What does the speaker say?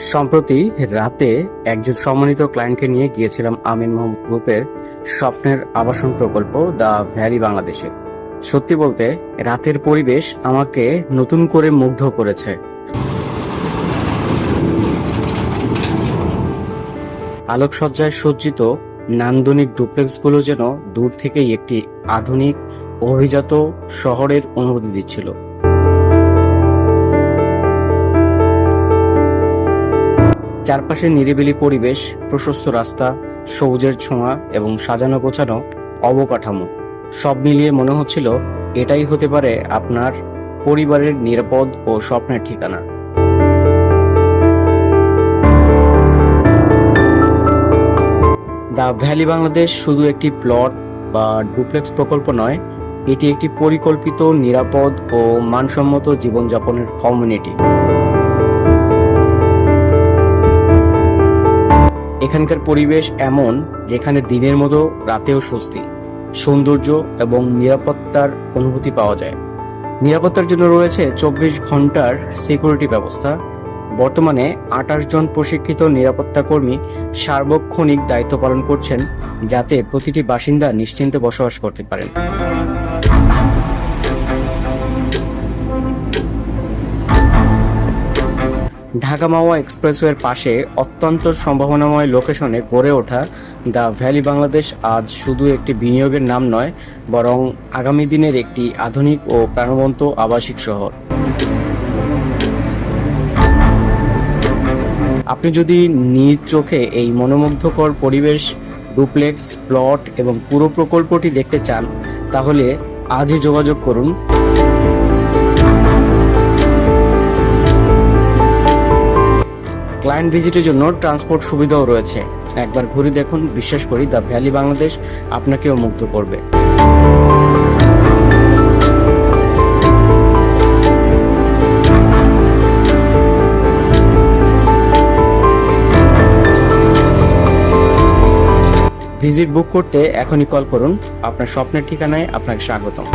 সম্প্রতি রাতে একজন সম্মানিত ক্লায়েন্টকে নিয়ে গিয়েছিলাম আমিন মোহাম্মদ গ্রুপের স্বপ্নের আবাসন প্রকল্প দ্য ভ্যালি বাংলাদেশে। সত্যি বলতে রাতের পরিবেশ আমাকে নতুন করে মুগ্ধ করেছে। আলোকসজ্জায় সজ্জিত নান্দনিক ডুপ্লেক্সগুলো যেন দূর থেকেই একটি আধুনিক অভিজাত শহরের অনুভূতি দিচ্ছিল। চারপাশে নিরিবিলি পরিবেশ, প্রশস্ত রাস্তা, সবুজের ছোঁয়া এবং সাজানো গোছানো অবকাঠামো সব মিলিয়ে মনে হচ্ছিল এটাই হতে পারে আপনার পরিবারের নিরাপদ ও স্বপ্নের ঠিকানা। দ্য ভ্যালি বাংলাদেশ শুধু একটি প্লট বা ডুপ্লেক্স প্রকল্প নয়, এটি একটি পরিকল্পিত, নিরাপদ ও মানসম্মত জীবনযাপনের কমিউনিটি। এখানকার পরিবেশ এমন যেখানে দিনের মতো রাতেও স্বস্তি, সৌন্দর্য এবং নিরাপত্তার অনুভূতি পাওয়া যায়। নিরাপত্তার জন্য রয়েছে 24 ঘন্টার সিকিউরিটি ব্যবস্থা। বর্তমানে 28 জন প্রশিক্ষিত নিরাপত্তা কর্মী সার্বক্ষণিক দায়িত্ব পালন করছেন, যাতে প্রতিটি বাসিন্দা নিশ্চিন্তে বসবাস করতে পারেন। ঢাকা মাওয়া এক্সপ্রেসওয়ের পাশে অত্যন্ত সম্ভাবনাময় লোকেশনে গড়ে ওঠা দ্য ভ্যালি বাংলাদেশ আজ শুধু একটি বিনিয়োগের নাম নয়, বরং আগামী দিনের একটি আধুনিক ও প্রাণবন্ত আবাসিক শহর। আপনি যদি নিজ চোখে এই মনোমুগ্ধকর পরিবেশ, ডুপ্লেক্স, প্লট এবং পুরো প্রকল্পটি দেখতে চান, তাহলে আজই যোগাযোগ করুন। ক্লায়েন্ট ভিজিটের জন্য ট্রান্সপোর্ট সুবিধাও রয়েছে। একবার ঘুরে দেখুন, বিশ্বাস করি দ্য ভ্যালি বাংলাদেশ আপনাকেও মুগ্ধ করবে। ভিজিট বুক করতে এখনই কল করুন। আপনার স্বপ্নের ঠিকানায় আপনাকে স্বাগতম।